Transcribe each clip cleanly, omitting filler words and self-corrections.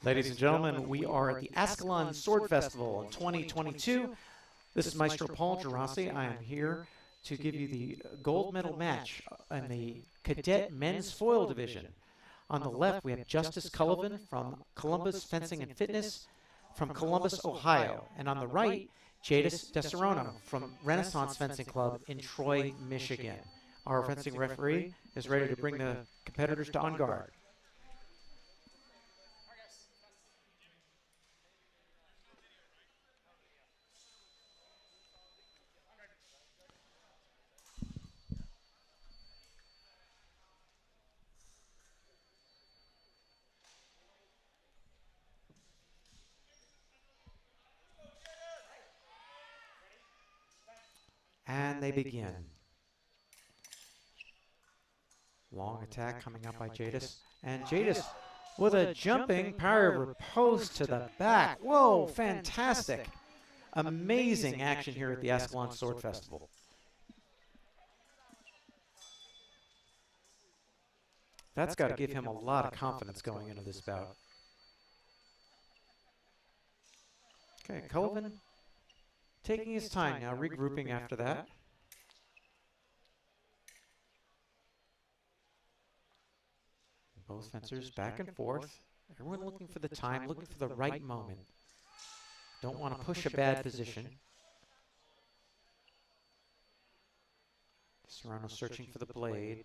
Ladies and gentlemen, we are at the Ascalon Sword Festival in 2022. This is Maestro Paul Geraci. I am here to give you the gold medal match in the Cadet Men's Foil Division. On the left, we have Justice Cullivan from Columbus Fencing and Fitness from Columbus, Ohio. And on the right, Jeidus Deseranno from Renaissance Fencing Club in Troy, Michigan. Our fencing referee is ready to bring the competitors to on guard. And they begin. Long attack coming up by Jeidus. And Jeidus with a jumping power repose to the back. Whoa, fantastic. Amazing action here at the Ascalon Sword Festival. That's got to give him a lot of confidence going into this bout. Okay, Cullivan taking his time now, regrouping after that. Both fencers back and forth. Everyone looking for the time, looking for the right moment. Don't want to push a bad position. Deseranno searching for the blade.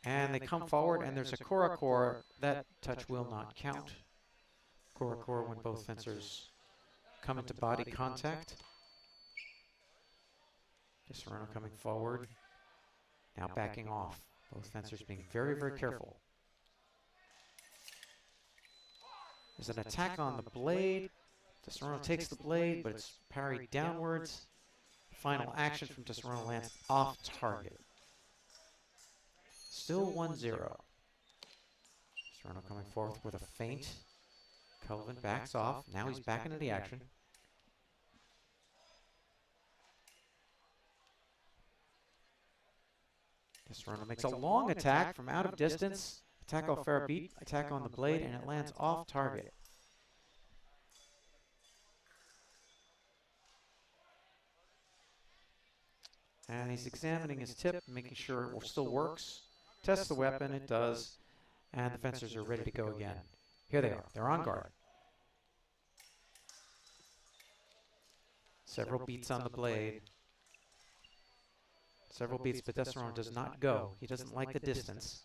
And they come forward, and there's a Crackel. That touch will not count. Crackel when both fencers come into body contact. Deseranno coming forward. Now backing off. Both fencers being very, very careful. There's an attack on the blade. Deseranno takes the blade, but it's parried downwards. Final action from Deseranno lands off target. Still 1-0. Deseranno coming forth with a feint. Cullivan backs off. Now he's back into the action. Deseranno makes a long attack from out of distance. Attack off fair beat, attack on the blade, and it lands off target. And he's examining his tip, making sure it still works. Tests the weapon, it does. And the fencers are ready to go again. Here they are, they're on guard. Several beats on the blade. Several beats, but Deseranno does not go. He doesn't like the distance.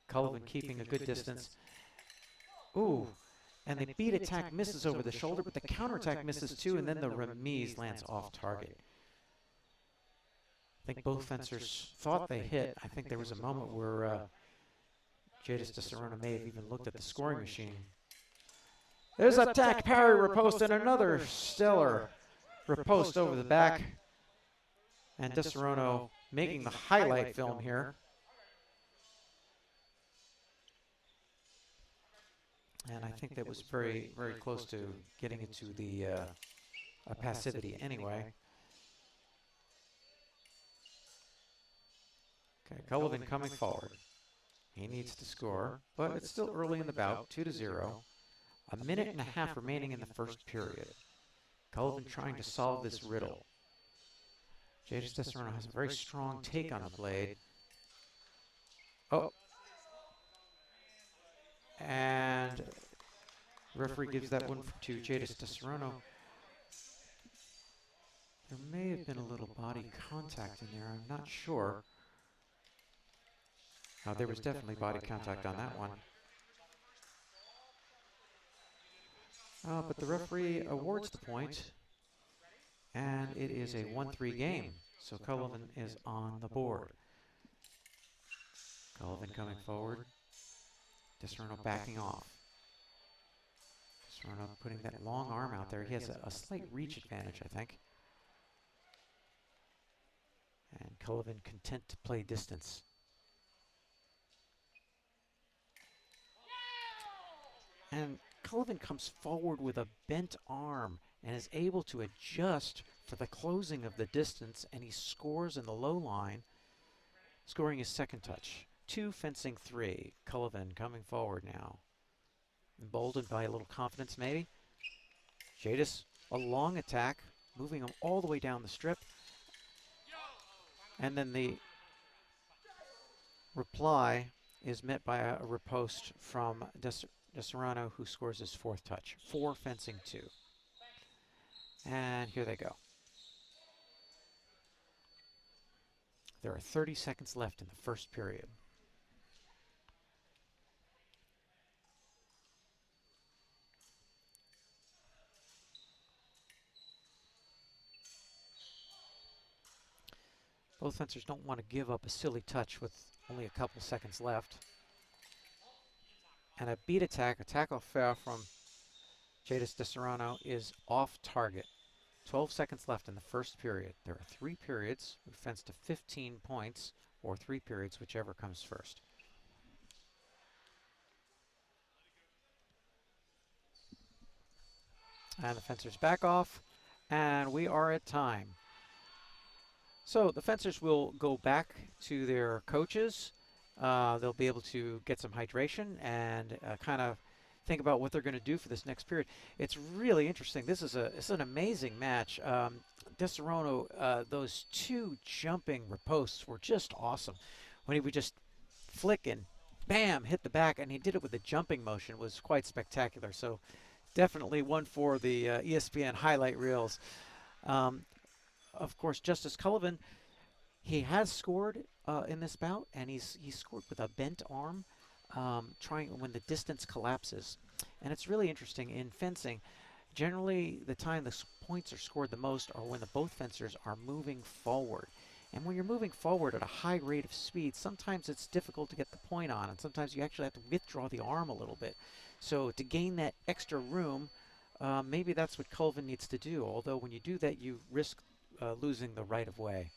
Cullivan keeping a good distance. Ooh, and the beat attack misses over the shoulder, but the counterattack misses too, and then the remise lands off target. I think both fencers thought they hit. I think there was a moment where Jeidus Deseranno may have even looked at the scoring machine. There's attack, parry, riposte, and another stellar riposte over the back. And Deseranno making the highlight film here. And I think that was very, very close to getting into the passivity anyway. Okay, Cullivan coming forward. He needs to score, but it's still early in the bout, 2-0. A minute and a half remaining in the first period. Cullivan trying to solve this riddle. Jeidus Deseranno has a very strong take on the blade. Oh. And referee gives that one to Jeidus Deseranno. There may have been a little body contact in there, I'm not sure. There was definitely body contact on that one. But the referee awards the point. And it is a 1-3 game, so Cullivan is on the board. Cullivan coming forward. Deseranno backing off. Deseranno putting that long arm out there. He has a slight reach advantage, I think. And Cullivan content to play distance. And Cullivan comes forward with a bent arm and is able to adjust for the closing of the distance, and he scores in the low line, scoring his second touch. 2 fencing 3. Cullivan coming forward now. Emboldened by a little confidence, maybe. Jeidus, a long attack, moving him all the way down the strip. And then the reply is met by a riposte from Deseranno, who scores his 4th touch. 4 fencing 2. And here they go. There are 30 seconds left in the first period. Both fencers don't want to give up a silly touch with only a couple seconds left. And a beat attack, a tackle fair from Jeidus Deseranno is off target. 12 seconds left in the first period. There are 3 periods. We fence to 15 points, or 3 periods, whichever comes first. And the fencers back off, and we are at time. So the fencers will go back to their coaches. They'll be able to get some hydration and kind of think about what they're going to do for this next period. It's really interesting. It's an amazing match. Deseranno, those 2 jumping ripostes were just awesome. When he would just flick and bam, hit the back, and he did it with a jumping motion. It was quite spectacular. So definitely one for the ESPN highlight reels. Of course, Justice Cullivan, he has scored in this bout, and he's scored with a bent arm, trying when the distance collapses. And it's really interesting in fencing. Generally, the time the points are scored the most are when both fencers are moving forward. And when you're moving forward at a high rate of speed, sometimes it's difficult to get the point on, and sometimes you actually have to withdraw the arm a little bit. So to gain that extra room, maybe that's what Cullivan needs to do, although when you do that, you risk losing the right of way.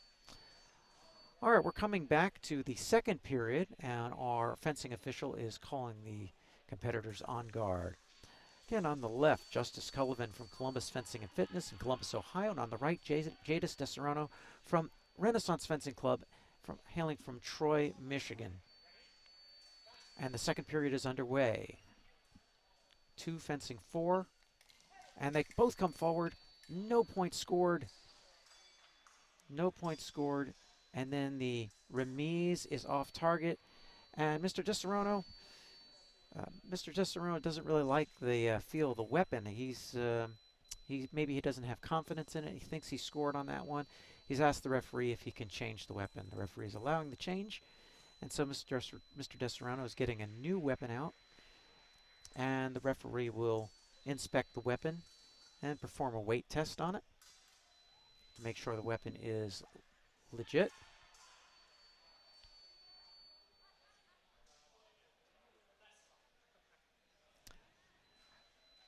All right, we're coming back to the second period, and our fencing official is calling the competitors on guard. Again, on the left, Justice Cullivan from Columbus Fencing and Fitness in Columbus, Ohio, and on the right, Jeidus Deseranno from Renaissance Fencing Club, hailing from Troy, Michigan. And the second period is underway. 2 fencing 4, and they both come forward. No points scored. No points scored. And then the remise is off target. And Mr. Deseranno doesn't really like the feel of the weapon. Maybe he doesn't have confidence in it. He thinks he scored on that one. He's asked the referee if he can change the weapon. The referee is allowing the change. And so Mr. Deseranno is getting a new weapon out. And the referee will inspect the weapon and perform a weight test on it to make sure the weapon is legit.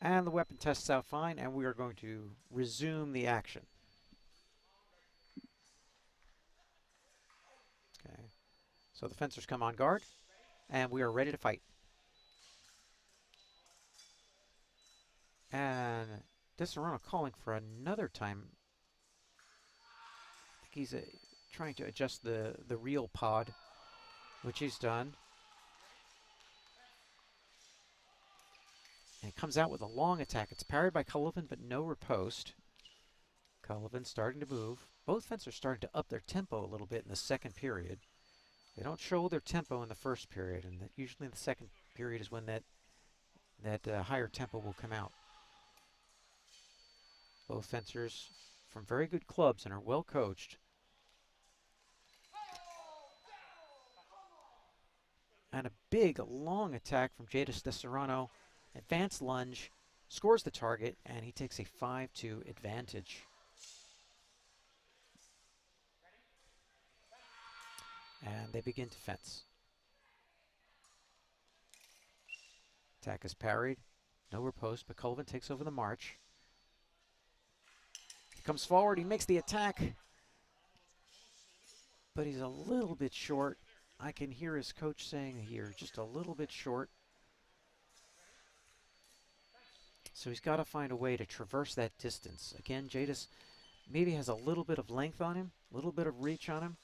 And the weapon tests out fine, and we are going to resume the action. Okay, so the fencers come on guard, and we are ready to fight. And Deseranno calling for another time. I think he's trying to adjust the reel pod, which he's done. And he comes out with a long attack. It's parried by Cullivan, but no riposte. Cullivan starting to move. Both fencers starting to up their tempo a little bit in the second period. They don't show their tempo in the first period, and usually in the second period is when that higher tempo will come out. Both fencers from very good clubs and are well coached. And a big, long attack from Jeidus Deseranno. Advanced lunge, scores the target, and he takes a 5-2 advantage. And they begin to fence. Attack is parried. No riposte, but Cullivan takes over the march. He comes forward, he makes the attack. But he's a little bit short. I can hear his coach saying here, just a little bit short. So he's got to find a way to traverse that distance. Again, Jeidus maybe has a little bit of length on him, a little bit of reach on him.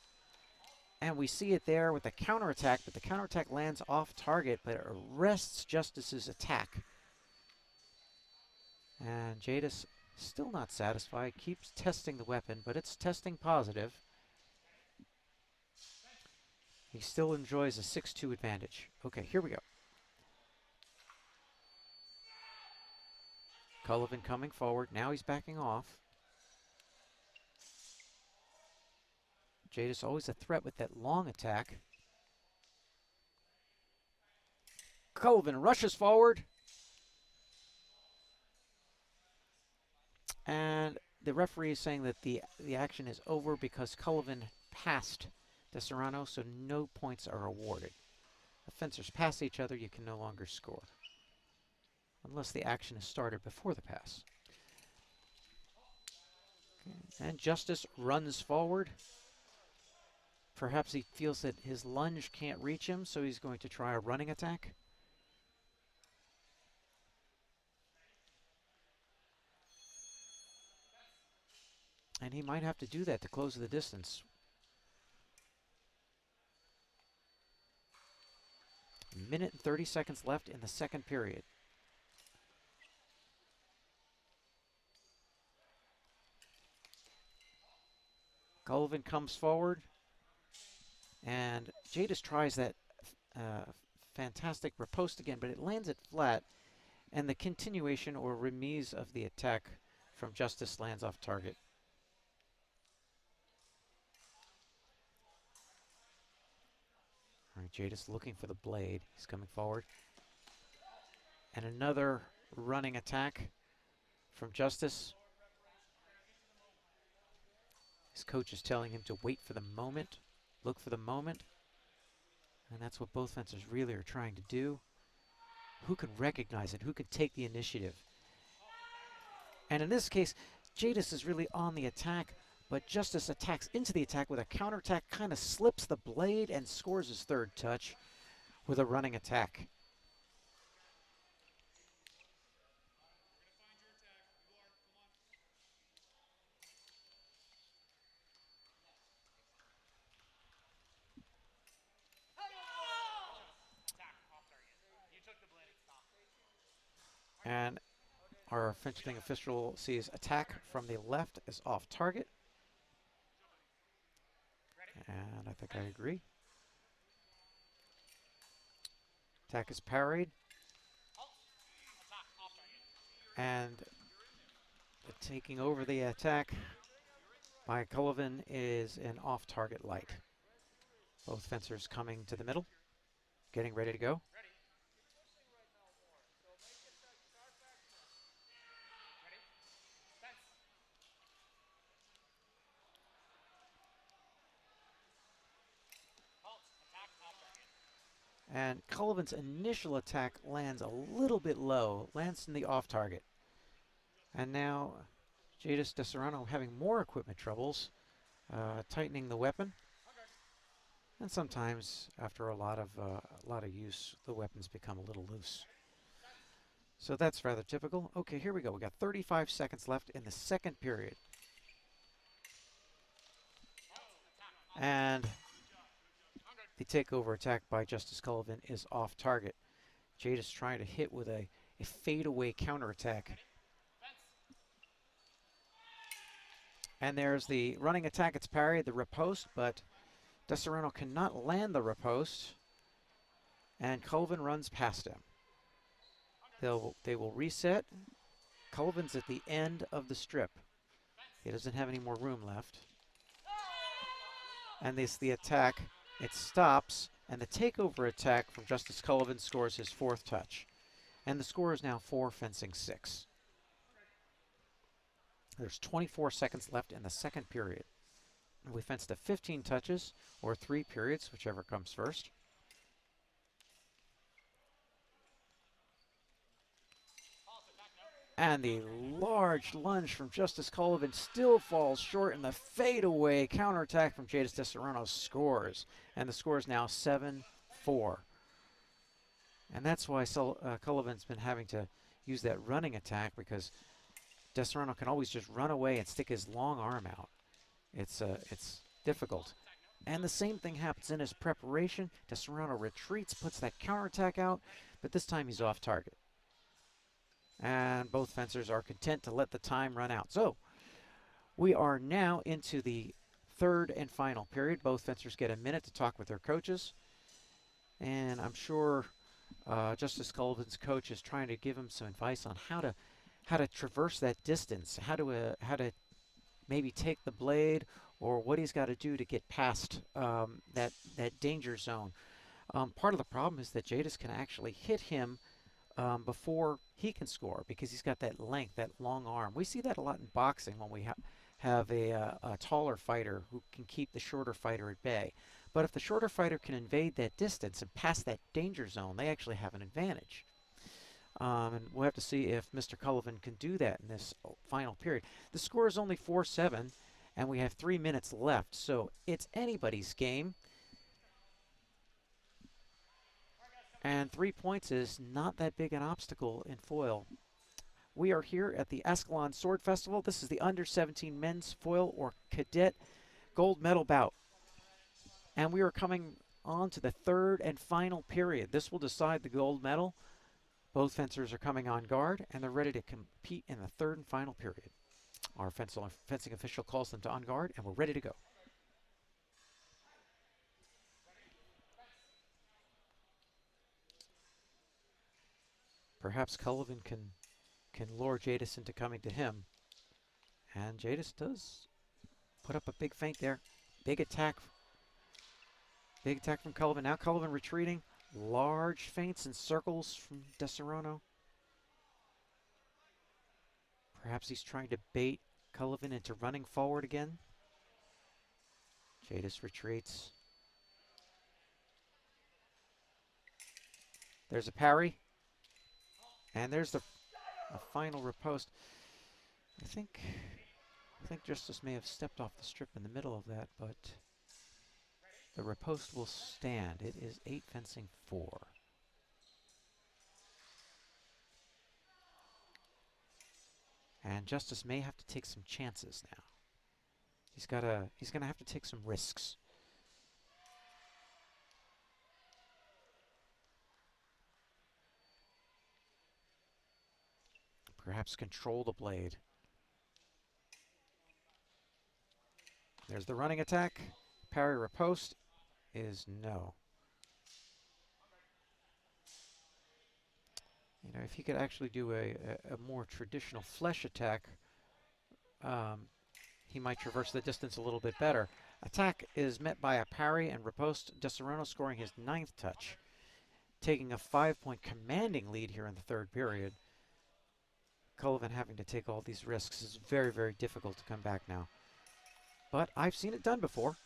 And we see it there with the counterattack, but the counterattack lands off target, but it arrests Justice's attack. And Jeidus still not satisfied, keeps testing the weapon, but it's testing positive. He still enjoys a 6-2 advantage. Okay, here we go. Cullivan coming forward. Now he's backing off. Jeidus always a threat with that long attack. Cullivan rushes forward. And the referee is saying that the action is over because Cullivan passed Deseranno, so no points are awarded. If fencers pass each other, you can no longer score, unless the action is started before the pass. Okay. And Justice runs forward. Perhaps he feels that his lunge can't reach him, so he's going to try a running attack. And he might have to do that to close the distance. A minute and 30 seconds left in the second period. Cullivan comes forward, and Jeidus tries that fantastic riposte again, but it lands it flat, and the continuation or remise of the attack from Justice lands off target. All right, Jeidus looking for the blade. He's coming forward. And another running attack from Justice. His coach is telling him to wait for the moment, look for the moment. And that's what both fencers really are trying to do. Who can recognize it? Who can take the initiative? And in this case, Jeidus is really on the attack, but Justice attacks into the attack with a counterattack, kind of slips the blade and scores his third touch with a running attack. And our fencing official sees attack from the left is off target. And I think I agree. Attack is parried. And taking over the attack by Cullivan is an off-target light. Both fencers coming to the middle, getting ready to go. And Cullivan's initial attack lands a little bit low, lands in the off target. And now Jeidus Deseranno having more equipment troubles, tightening the weapon. And sometimes after a lot of use, the weapons become a little loose. So that's rather typical. Okay, here we go. We got 35 seconds left in the second period. And the takeover attack by Justice Cullivan is off target. Jeidus trying to hit with a fadeaway counterattack. And there's the running attack. It's parried, the riposte, but Deseranno cannot land the riposte. And Cullivan runs past him. They will reset. Cullivan's at the end of the strip. He doesn't have any more room left. And the attack. It stops, and the takeover attack from Justice Cullivan scores his fourth touch. And the score is now 4 fencing 6. There's 24 seconds left in the second period. We fenced to 15 touches, or 3 periods, whichever comes first. And the large lunge from Justice Cullivan still falls short, and the fadeaway counterattack from Jeidus Deseranno scores. And the score is now 7-4. And that's why Cullivan's been having to use that running attack, because Deseranno can always just run away and stick his long arm out. It's difficult. And the same thing happens in his preparation. Deseranno retreats, puts that counterattack out, but this time he's off target. And both fencers are content to let the time run out. So we are now into the third and final period. Both fencers get a minute to talk with their coaches. And I'm sure Justice Cullivan's coach is trying to give him some advice on how to traverse that distance, how to maybe take the blade, or what he's got to do to get past that danger zone. Part of the problem is that Jeidus can actually hit him before he can score because he's got that length, that long arm. We see that a lot in boxing when we have a taller fighter who can keep the shorter fighter at bay. But if the shorter fighter can invade that distance and pass that danger zone, they actually have an advantage. And we'll have to see if Mr. Cullivan can do that in this final period. The score is only 4-7, and we have 3 minutes left, so it's anybody's game. And 3 points is not that big an obstacle in foil. We are here at the Ascalon Sword Festival. This is the under-17 men's foil or cadet gold medal bout. And we are coming on to the third and final period. This will decide the gold medal. Both fencers are coming on guard, and they're ready to compete in the third and final period. Our fencing official calls them to on guard, and we're ready to go. Perhaps Cullivan can lure Jeidus into coming to him. And Jeidus does put up a big feint there. Big attack. Big attack from Cullivan. Now Cullivan retreating. Large feints and circles from Deseranno. Perhaps he's trying to bait Cullivan into running forward again. Jeidus retreats. There's a parry. And there's a final riposte. I think Justice may have stepped off the strip in the middle of that, but the riposte will stand. It is 8 fencing 4. And Justice may have to take some chances now. He's gonna have to take some risks. Perhaps control the blade. There's the running attack. Parry riposte is no. You know, if he could actually do a more traditional flesh attack, he might traverse the distance a little bit better. Attack is met by a parry and riposte. Deseranno scoring his 9th touch, taking a 5-point commanding lead here in the third period. Cullivan having to take all these risks is very, very difficult to come back now. But I've seen it done before,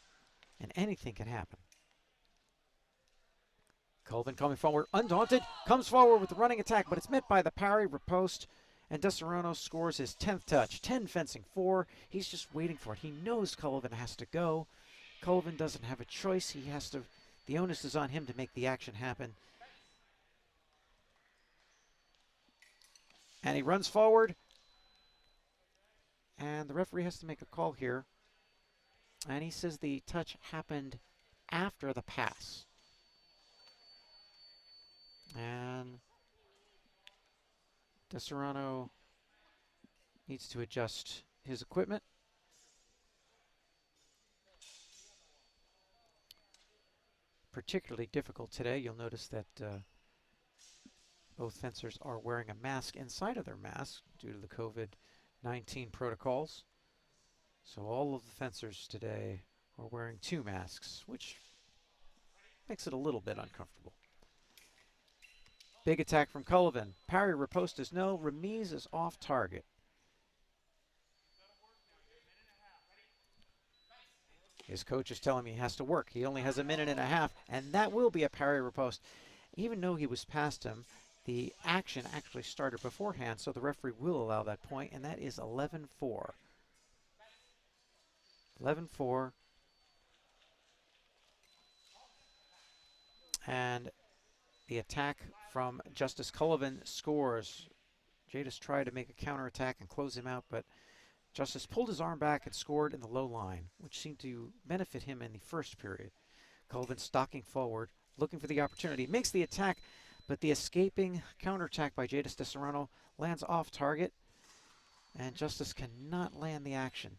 and anything can happen. Cullivan coming forward, undaunted, comes forward with the running attack, but it's met by the parry, riposte, and Deseranno scores his 10th touch. 10 fencing 4. He's just waiting for it. He knows Cullivan has to go. Cullivan doesn't have a choice. He has to. The onus is on him to make the action happen. And he runs forward. And the referee has to make a call here. And he says the touch happened after the pass. And Deseranno needs to adjust his equipment. Particularly difficult today. You'll notice that both fencers are wearing a mask inside of their mask due to the COVID-19 protocols. So all of the fencers today are wearing 2 masks, which makes it a little bit uncomfortable. Big attack from Cullivan. Parry riposte is no. Remise is off target. His coach is telling me he has to work. He only has a minute and a half, and that will be a parry riposte. Even though he was past him, the action actually started beforehand, so the referee will allow that point, and that is 11-4. 11-4. And the attack from Justice Cullivan scores. Jeidus tried to make a counterattack and close him out, but Justice pulled his arm back and scored in the low line, which seemed to benefit him in the first period. Cullivan stalking forward, looking for the opportunity, makes the attack, but the escaping counterattack by Jeidus Deseranno lands off target, and Justice cannot land the action.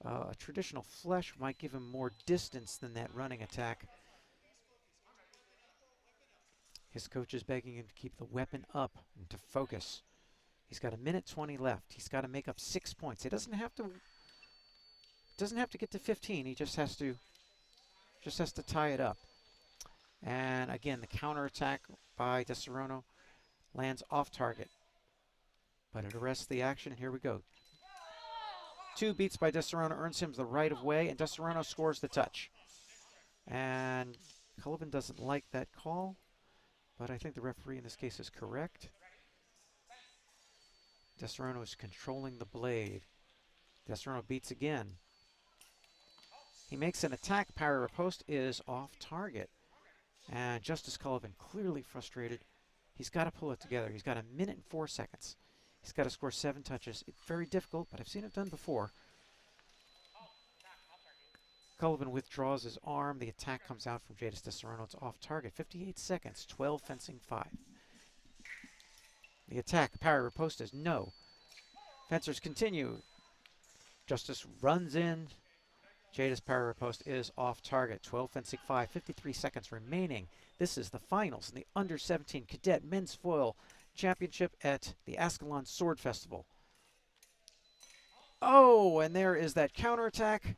A traditional flesh might give him more distance than that running attack. His coach is begging him to keep the weapon up and to focus. He's got 1:20 left. He's got to make up 6 points. He doesn't have to get to 15. He just has to tie it up. And again, the counterattack by Deseranno lands off target. But it arrests the action. Here we go. 2 beats by Deseranno earns him the right of way, and Deseranno scores the touch. And Cullivan doesn't like that call, but I think the referee in this case is correct. Deseranno is controlling the blade. Deseranno beats again. He makes an attack. Parry riposte is off target. And Justice Cullivan, clearly frustrated. He's got to pull it together. He's got 1:04. He's got to score 7 touches. It's very difficult, but I've seen it done before. Cullivan withdraws his arm. The attack comes out from Jeidus Deseranno. It's off target. 58 seconds. 12 fencing 5. The attack. Parry riposte is no. Fencers continue. Justice runs in. Jeidus parry riposte is off target. 12 fencing 5. 53 seconds remaining. This is the finals in the under-17 Cadet Men's Foil Championship at the Ascalon Sword Festival. Oh, and there is that counterattack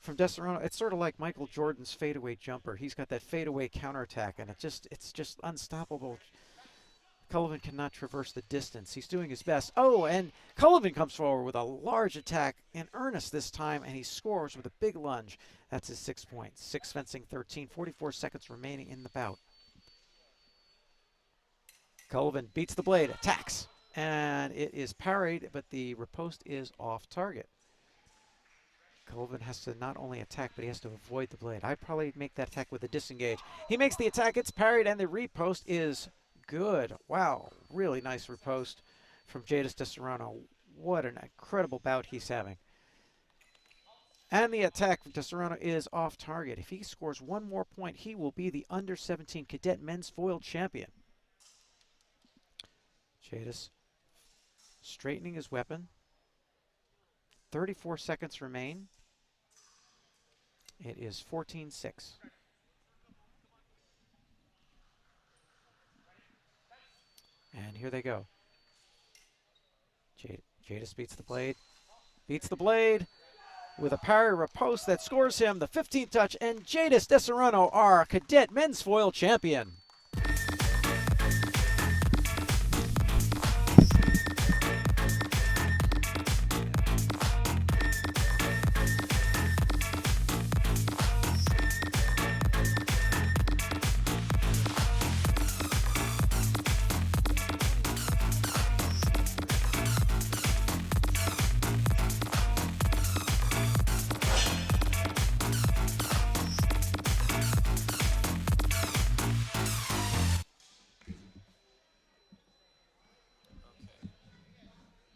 from Deseranno. It's sort of like Michael Jordan's fadeaway jumper. He's got that fadeaway counterattack, and it's just unstoppable. Cullivan cannot traverse the distance. He's doing his best. Oh, and Cullivan comes forward with a large attack in earnest this time, and he scores with a big lunge. That's his 6 points. 6 fencing 13, 44 seconds remaining in the bout. Cullivan beats the blade, attacks, and it is parried, but the riposte is off target. Cullivan has to not only attack, but he has to avoid the blade. I'd probably make that attack with a disengage. He makes the attack, it's parried, and the riposte is good. Wow, really nice riposte from Jeidus Deseranno. What an incredible bout he's having. And the attack from Deseranno is off target. If he scores 1 more point, he will be the under-17 Cadet Men's Foil Champion. Jeidus straightening his weapon. 34 seconds remain. It is 14-6. And here they go. Jeidus beats the blade. Beats the blade with a parry riposte that scores him the 15th touch. And Jeidus Deseranno, our Cadet Men's Foil Champion.